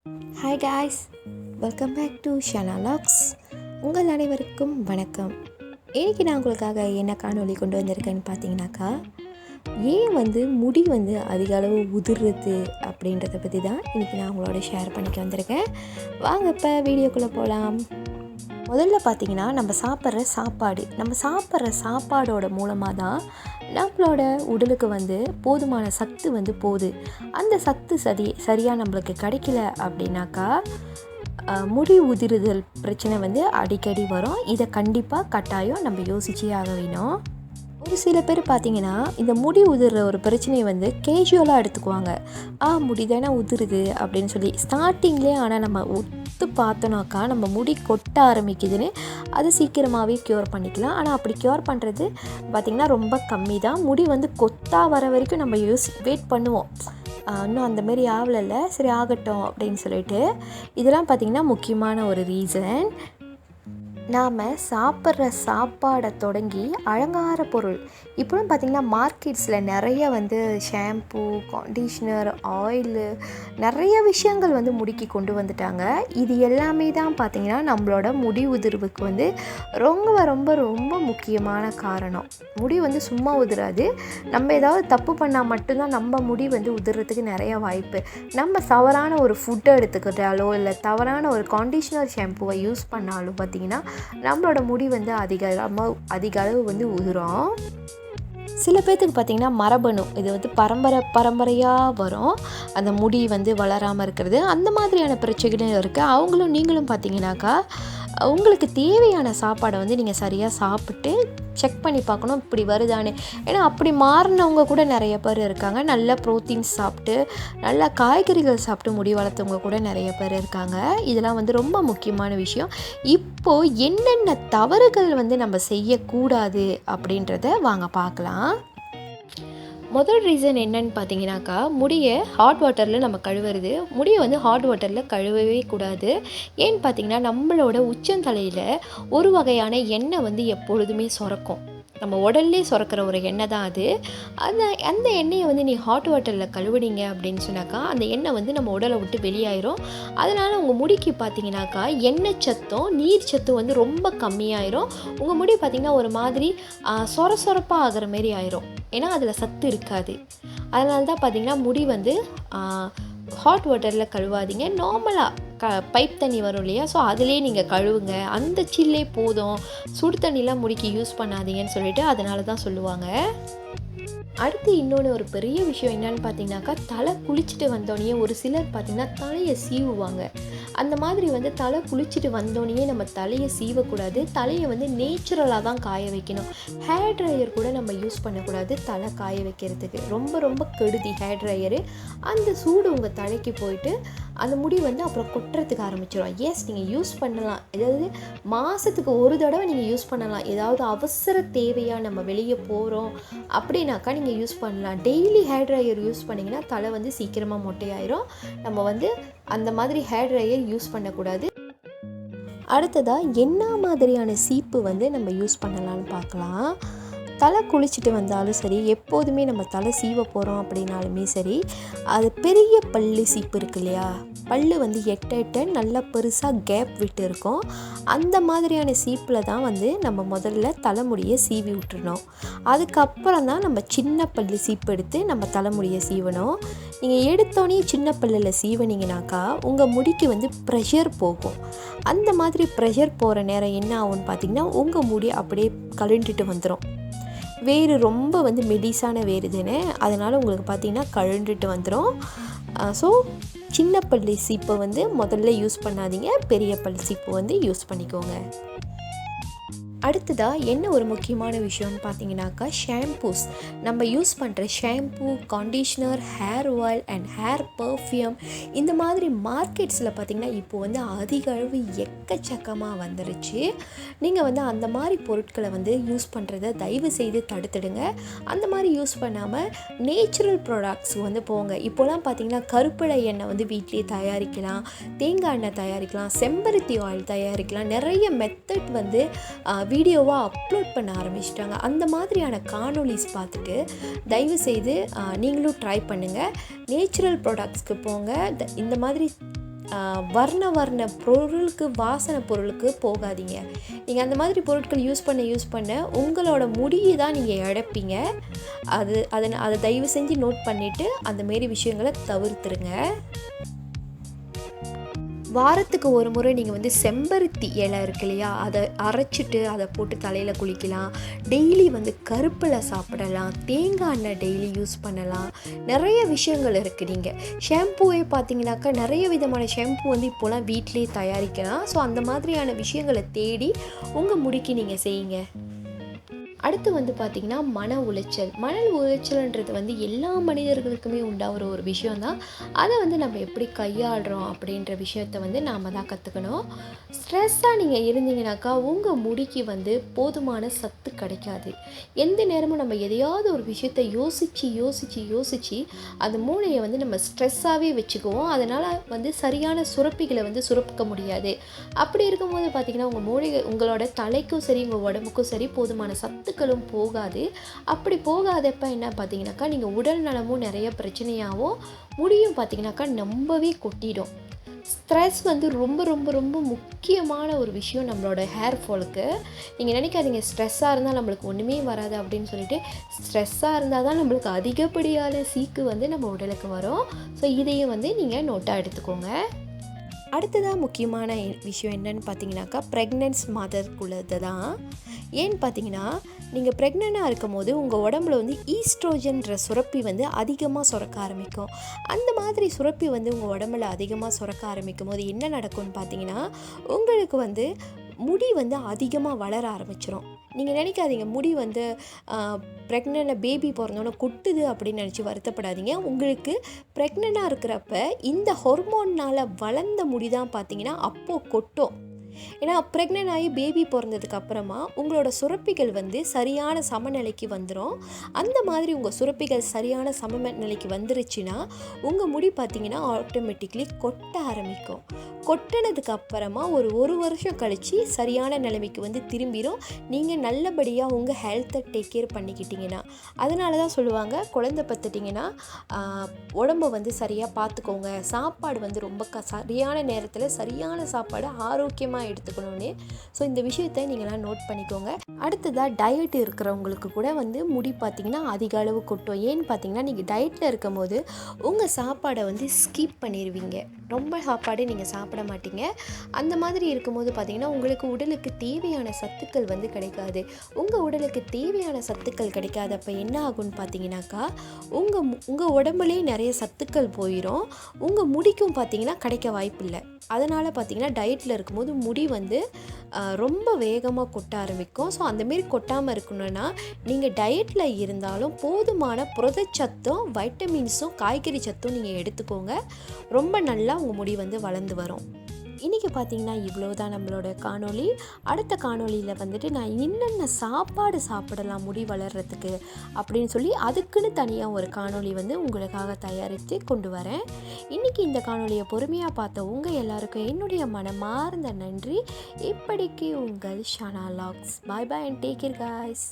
Hi guys, welcome back to Shana logs. உங்கள் அனைவருக்கும் வணக்கம். இன்றைக்கி நான் உங்களுக்காக என்ன காணொளி கொண்டு வந்திருக்கேன்னு பார்த்தீங்கன்னாக்கா, ஏன் முடி அதிக அளவு உதிர்றது அப்படின்றத பற்றி தான் இன்றைக்கி நான் உங்களோட ஷேர் பண்ணிக்க வந்திருக்கேன். வாங்க இப்போ வீடியோக்குள்ளே போகலாம். முதல்ல பார்த்திங்கன்னா, நம்ம சாப்பிட்ற சாப்பாடோட மூலமாக தான் நம்மளோட உடலுக்கு போதுமான சத்து போகுது. அந்த சத்து சரியாக நம்மளுக்கு கிடைக்கல அப்படின்னாக்கா முடி உதிருதல் பிரச்சனை அடிக்கடி வரும். இதை கண்டிப்பாக கட்டாயம் நம்ம யோசிச்சே ஆக வேணும். ஒரு சில பேர் பார்த்திங்கன்னா, இந்த முடி உதிர்ற ஒரு பிரச்சனையை கேஷுவலாக எடுத்துக்குவாங்க. முடி தானே உதிருது அப்படின்னு சொல்லி ஸ்டார்டிங்லேயே. ஆனால் நம்ம ஒத்து பார்த்தோன்னாக்கா நம்ம முடி கொட்ட ஆரம்பிக்குதுன்னு அது சீக்கிரமாகவே க்யூர் பண்ணிக்கலாம். ஆனால் அப்படி க்யூர் பண்ணுறது பார்த்திங்கன்னா ரொம்ப கம்மி தான். முடி கொத்தா வர வரைக்கும் நம்ம வெயிட் பண்ணுவோம். இன்னும் அந்தமாரி ஆகலைல்ல, சரி ஆகட்டும் அப்படின்னு சொல்லிட்டு. இதெல்லாம் பார்த்திங்கன்னா முக்கியமான ஒரு ரீசன். நாம் சாப்பிட்ற சாப்பாடை தொடங்கி அலங்கார பொருள் இப்போலாம் பார்த்திங்கன்னா மார்க்கெட்ஸில் நிறைய ஷாம்பு, கண்டிஷ்னர், ஆயிலு, நிறைய விஷயங்கள் முடிக்கு கொண்டு வந்துட்டாங்க. இது எல்லாமே தான் பார்த்திங்கன்னா நம்மளோட முடி உதிர்வுக்கு ரொம்ப ரொம்ப ரொம்ப முக்கியமான காரணம். முடி சும்மா உதிராது. நம்ம ஏதாவது தப்பு பண்ணால் மட்டும்தான் நம்ம முடி உதிர்றதுக்கு நிறைய வாய்ப்பு. நம்ம தவறான ஒரு ஃபுட்டை எடுத்துக்கிட்டாலோ இல்லை தவறான ஒரு கண்டிஷ்னர் ஷாம்புவை யூஸ் பண்ணாலும் பார்த்திங்கன்னா நம்மளோட முடி அதிக அளவு உதிரும். சில பேர்த்துக்கு பார்த்திங்கன்னா மரபணு, இது பரம்பரையாக வரும். அந்த முடி வளராமல் இருக்கிறது, அந்த மாதிரியான பிரச்சனைகளும் இருக்குது. அவங்களும் நீங்களும் பார்த்திங்கனாக்கா உங்களுக்கு தேவையான சாப்பாடை நீங்கள் சரியாக சாப்பிட்டு செக் பண்ணி பார்க்கணும், இப்படி வருதானே. ஏன்னா அப்படி மாறினவங்க கூட நிறைய பேர் இருக்காங்க. நல்ல ப்ரோட்டீன்ஸ் சாப்பிட்டு, நல்ல காய்கறிகள் சாப்பிட்டு முடி வளர்த்தவங்க கூட நிறைய பேர் இருக்காங்க. இதெல்லாம் ரொம்ப முக்கியமான விஷயம். இப்போது என்னென்ன தவறுகள் நம்ம செய்யக்கூடாது அப்படின்றத வாங்க பார்க்கலாம். முதல் ரீசன் என்னன்னு பார்த்தீங்கன்னாக்கா, முடியை ஹாட் வாட்டரில் நம்ம கழுவுறது. முடியை ஹாட் வாட்டரில் கழுவவே கூடாது. ஏன்னு பார்த்தீங்கன்னா, நம்மளோட உச்சந்தலையில் ஒரு வகையான எண்ணெய் எப்பொழுதுமே சுரக்கும். நம்ம உடல்லே சுரக்கிற ஒரு எண்ணெய் தான் அது. அந்த எண்ணெயை நீ ஹாட் வாட்டரில் கழுவுனீங்க அப்படின்னு சொன்னாக்கா, அந்த எண்ணெய் நம்ம உடலை விட்டு வெளியாயிரும். அதனால் உங்கள் முடிக்கு பார்த்தீங்கன்னாக்கா எண்ணெய் சத்தும் நீர் சத்தும் ரொம்ப கம்மியாயிரும். உங்கள் முடி பார்த்திங்கன்னா ஒரு மாதிரி சொரப்பாக ஆகிற மாரி ஆயிரும். ஏன்னா அதில் சத்து இருக்காது. அதனால தான் பார்த்திங்கன்னா முடி ஹாட் வாட்டரில் கழுவாதீங்க. நார்மலாக பைப் தண்ணி வரும் இல்லையா, ஸோ அதிலே நீங்கள் கழுவுங்க. அந்த சில்லே போதும், சுடு தண்ணிலாம் முடிக்கு யூஸ் பண்ணாதீங்கன்னு சொல்லிட்டு அதனால தான் சொல்லுவாங்க. அடுத்து இன்னொன்று ஒரு பெரிய விஷயம் என்னென்னு பார்த்தீங்கன்னாக்கா, தலை குளிச்சுட்டு வந்தோடனே ஒரு சிலர் பார்த்திங்கன்னா தலையை சீவுவாங்க. அந்த மாதிரி தலை குளிச்சுட்டு வந்தோடனே நம்ம தலையை சீவக்கூடாது. தலையை நேச்சுரலாக தான் காய வைக்கணும். ஹேர் ட்ரையர் கூட நம்ம யூஸ் பண்ணக்கூடாது தலை காய வைக்கிறதுக்கு. ரொம்ப ரொம்ப கெடுதி ஹேர் ட்ரையரு. அந்த சூடு உங்கள் தலைக்கு போயிட்டு அந்த முடி அப்புறம் கொட்டுறதுக்கு ஆரம்பிச்சிடும். எஸ், நீங்கள் யூஸ் பண்ணலாம். ஏதாவது மாதத்துக்கு ஒரு தடவை நீங்கள் யூஸ் பண்ணலாம். ஏதாவது அவசர தேவையாக நம்ம வெளியே போகிறோம் அப்படின்னாக்கா நீங்கள் யூஸ் பண்ணலாம். டெய்லி ஹேர் ட்ரையர் யூஸ் பண்ணிங்கன்னா தலை சீக்கிரமாக மொட்டையாயிரும். நம்ம அந்த மாதிரி ஹேர் ட்ரையர் யூஸ் பண்ணக்கூடாது. அடுத்ததாக என்ன மாதிரியான சீப்பு நம்ம யூஸ் பண்ணலான்னு பார்க்கலாம். தலை குளிச்சுட்டு வந்தாலும் சரி, எப்போதுமே நம்ம தலை சீவ போகிறோம் அப்படின்னாலுமே சரி, அது பெரிய பல்லு சீப்பு இருக்கு இல்லையா, பல்லு எட்ட நல்லா பெருசாக கேப் விட்டு இருக்கும். அந்த மாதிரியான சீப்பில் தான் நம்ம முதல்ல தலைமுடியை சீவி விட்டுறணும். அதுக்கப்புறம் தான் நம்ம சின்ன பல்லு சீப்பு எடுத்து நம்ம தலைமுடியை சீவணும். நீங்கள் எடுத்தோடனே சின்ன பல்லில் சீவனீங்கனாக்கா உங்கள் முடிக்கு ப்ரெஷர் போகும். அந்த மாதிரி ப்ரெஷர் போகிற நேரம் என்ன ஆகும்னு பார்த்திங்கன்னா, உங்கள் முடி அப்படியே கழுண்டுட்டு வந்துடும். வேறு ரொம்ப மெலிசான வேறு தானே, அதனால் உங்களுக்கு பார்த்திங்கன்னா கழுண்டுட்டு வந்துடும். ஸோ சின்ன பல்லு சீப்பை முதல்ல யூஸ் பண்ணாதீங்க, பெரிய பல் சீப்பு யூஸ் பண்ணிக்கோங்க. அடுத்ததாக என்ன ஒரு முக்கியமான விஷயம்னு பார்த்தீங்கன்னாக்கா, ஷாம்பூஸ். நம்ம யூஸ் பண்ணுற shampoo, conditioner, hair oil and hair perfume, இந்த மாதிரி மார்க்கெட்ஸில் பார்த்திங்கன்னா இப்போது அதிக அளவு எக்கச்சக்கமாக வந்துருச்சு. நீங்கள் அந்த மாதிரி பொருட்களை யூஸ் பண்ணுறத தயவு செய்து தடுத்துடுங்க. அந்த மாதிரி யூஸ் பண்ணாமல் நேச்சுரல் ப்ராடக்ட்ஸ் போங்க. இப்போலாம் பார்த்திங்கன்னா கருப்பிலை எண்ணெய் வீட்டிலே தயாரிக்கலாம், தேங்காய் எண்ணெய் தயாரிக்கலாம், செம்பருத்தி ஆயில் தயாரிக்கலாம். நிறைய மெத்தட் வீடியோவாக அப்லோட் பண்ண ஆரம்பிச்சிட்டாங்க. அந்த மாதிரியான காணொளிஸ் பார்த்துட்டு தயவுசெய்து நீங்களும் ட்ரை பண்ணுங்கள். நேச்சுரல் ப்ராடக்ட்ஸ்க்கு போங்க. இந்த மாதிரி வர்ண வர்ண பொருளுக்கு வாசனை பொருளுக்கு போகாதீங்க. நீங்கள் அந்த மாதிரி பொருட்கள் யூஸ் பண்ண உங்களோட முடியை தான் நீங்கள் இழப்பீங்க. அதை தயவு செஞ்சு நோட் பண்ணிவிட்டு அந்தமாரி விஷயங்களை தவிர்த்துருங்க. வாரத்துக்கு ஒரு முறை நீங்கள் வந்து செம்பருத்தி இலை இருக்கு இல்லையா, அதை அரைச்சிட்டு அதை போட்டு தலையில் குளிக்கலாம். டெய்லி வந்து கருப்பில் சாப்பிடலாம். தேங்காய் எண்ணெய் டெய்லி யூஸ் பண்ணலாம். நிறைய விஷயங்கள் இருக்குது. நீங்கள் ஷாம்புவே பார்த்தீங்கன்னாக்கா நிறைய விதமான ஷாம்பு வந்து இப்போலாம் வீட்டிலேயே தயாரிக்கலாம். ஸோ அந்த மாதிரியான விஷயங்களை தேடி உங்கள் முடிக்கு நீங்கள் செய்யுங்க. அடுத்து வந்து பார்த்திங்கன்னா மன உளைச்சல்ன்றது வந்து எல்லா மனிதர்களுக்குமே உண்டாகிற ஒரு விஷயந்தான். அதை வந்து நம்ம எப்படி கையாளுறோம் அப்படின்ற விஷயத்த வந்து நாம் தான் கற்றுக்கணும். ஸ்ட்ரெஸ்ஸாக நீங்கள் இருந்தீங்கனாக்கா உங்கள் முடிக்கு வந்து போதுமான சத்து கிடைக்காது. எந்த நேரமும் நம்ம எதையாவது ஒரு விஷயத்தை யோசித்து அந்த மூளையை வந்து நம்ம ஸ்ட்ரெஸ்ஸாகவே வச்சுக்குவோம். அதனால் வந்து சரியான சுரப்பிகளை வந்து சுரக்க முடியாது. அப்படி இருக்கும்போது பார்த்திங்கன்னா உங்களோட தலைக்கும் சரி உங்கள் உடம்புக்கும் சரி போதுமான சத்துக்களும் போகாது. அப்படி போகாதப்ப என்ன பார்த்தீங்கன்னாக்கா நீங்கள் உடல் நலமும் நிறைய பிரச்சனையாகவும் முடியும் பார்த்தீங்கன்னாக்கா ரொம்பவே கொட்டிடும். ஸ்ட்ரெஸ் வந்து ரொம்ப ரொம்ப ரொம்ப முக்கியமான ஒரு விஷயம் நம்மளோட ஹேர் ஃபாலுக்கு. நீங்கள் நினைக்காதீங்க ஸ்ட்ரெஸ்ஸாக இருந்தால் நம்மளுக்கு ஒன்றுமே வராது அப்படின்னு சொல்லிட்டு. ஸ்ட்ரெஸ்ஸாக இருந்தால் தான் நம்மளுக்கு அதிகப்படியான சீக்கு வந்து நம்ம உடலுக்கு வரும். ஸோ இதையும் வந்து நீங்கள் நோட்டாக எடுத்துக்கோங்க. அடுத்ததாக முக்கியமான விஷயம் என்னன்னு பார்த்தீங்கன்னாக்கா ப்ரெக்னென்ஸ் மதருக்குள்ளது தான். ஏன்னு பார்த்தீங்கன்னா நீங்கள் ப்ரெக்னெண்ட்டாக இருக்கும் போது உங்கள் உடம்புல வந்து ஈஸ்ட்ரோஜன்ற சுரப்பி வந்து அதிகமாக சுரக்க ஆரம்பிக்கும். அந்த மாதிரி சுரப்பி வந்து உங்கள் உடம்புல அதிகமாக சுரக்க ஆரம்பிக்கும் போது என்ன நடக்கும்னு பார்த்தீங்கன்னா உங்களுக்கு வந்து முடி வந்து அதிகமாக வளர ஆரம்பிச்சிடும். நீங்கள் நினைக்காதீங்க முடி வந்து ப்ரெக்னெண்ட்டில் பேபி பிறந்தோன்னே கொட்டுது அப்படின்னு நினச்சி வருத்தப்படாதீங்க. உங்களுக்கு ப்ரெக்னெண்ட்டாக இருக்கிறப்ப இந்த ஹார்மோன்னால் வளர்ந்த முடி தான் பார்த்தீங்கன்னா அப்போது கொட்டும். ஏன்னா ப்ரெக்னென்ட் ஆகி பேபி பிறந்ததுக்கு அப்புறமா உங்களோட சுரப்பிகள் வந்து சரியான சமநிலைக்கு வந்துடும். அந்த மாதிரி உங்கள் சுரப்பிகள் சரியான சமநிலைக்கு வந்துருச்சுன்னா உங்கள் முடி பார்த்திங்கன்னா ஆட்டோமேட்டிக்லி கொட்ட ஆரம்பிக்கும். கொட்டினதுக்கு அப்புறமா ஒரு வருஷம் கழித்து சரியான நிலைமைக்கு வந்து திரும்பிடும். நீங்கள் நல்லபடியாக உங்கள் ஹெல்த்தை டேக் கேர் பண்ணிக்கிட்டீங்கன்னா. அதனால தான் சொல்லுவாங்க குழந்தை பத்துட்டிங்கன்னா உடம்பை வந்து சரியாக பார்த்துக்கோங்க. சாப்பாடு வந்து ரொம்ப சரியான நேரத்தில் சரியான சாப்பாடு ஆரோக்கியமாக எடுத்துக்கணும்னு. ஸோ இந்த விஷயத்தை நீங்களாம் நோட் பண்ணிக்கோங்க. அடுத்ததாக டயட் இருக்கிறவங்களுக்கு கூட வந்து முடி பார்த்திங்கன்னா அதிக அளவு கொட்டும். ஏன்னு பார்த்தீங்கன்னா நீங்கள் டயட்டில் இருக்கும் போது உங்கள் சாப்பாடை வந்து ஸ்கிப் பண்ணிடுவீங்க. ரொம்ப சாப்பாடு நீங்கள் சாப்பிட மாட்டீங்க. அந்த மாதிரி இருக்கும்போது பார்த்திங்கன்னா உங்களுக்கு உடலுக்கு தேவையான சத்துக்கள் வந்து கிடைக்காது. உங்கள் உடலுக்கு தேவையான சத்துக்கள் கிடைக்காதப்ப என்ன ஆகும்னு பார்த்தீங்கன்னாக்கா உங்கள் உடம்புலேயே நிறைய சத்துக்கள் போயிடும். உங்கள் முடிக்கும் பார்த்திங்கன்னா கிடைக்க வாய்ப்பில்லை. அதனால் பார்த்திங்கன்னா டயட்டில் இருக்கும்போது முடி வந்து ரொம்ப வேகமாக கொட்ட ஆரம்பிக்கும். ஸோ அந்தமாரி கொட்டாமல் இருக்கணும்னா நீங்கள் டயட்டில் இருந்தாலும் போதுமான புரதச்சத்தும் வைட்டமின்ஸும் காய்கறி சத்தும் நீங்கள் எடுத்துக்கோங்க. ரொம்ப நல்லா உங்கள் முடி வந்து வளர்ந்து வரும். இன்றைக்கி பார்த்திங்கன்னா இவ்வளோ தான் நம்மளோட காணொளி. அடுத்த காணொளியில் வந்துட்டு நான் என்னென்ன சாப்பாடு சாப்பிடலாம் முடி வளர்கிறதுக்கு அப்படின்னு சொல்லி அதுக்குன்னு தனியாக ஒரு காணொளி வந்து உங்களுக்காக தயாரித்து கொண்டு வரேன். இன்றைக்கி இந்த காணொளியை பொறுமையாக பார்த்த உங்கள் எல்லாருக்கும் என்னுடைய மனமார்ந்த நன்றி. இப்படிக்கு உங்கள் ஷானா லாக்ஸ். பாய் பாய் அண்ட் டேக் கேர் காய்ஸ்.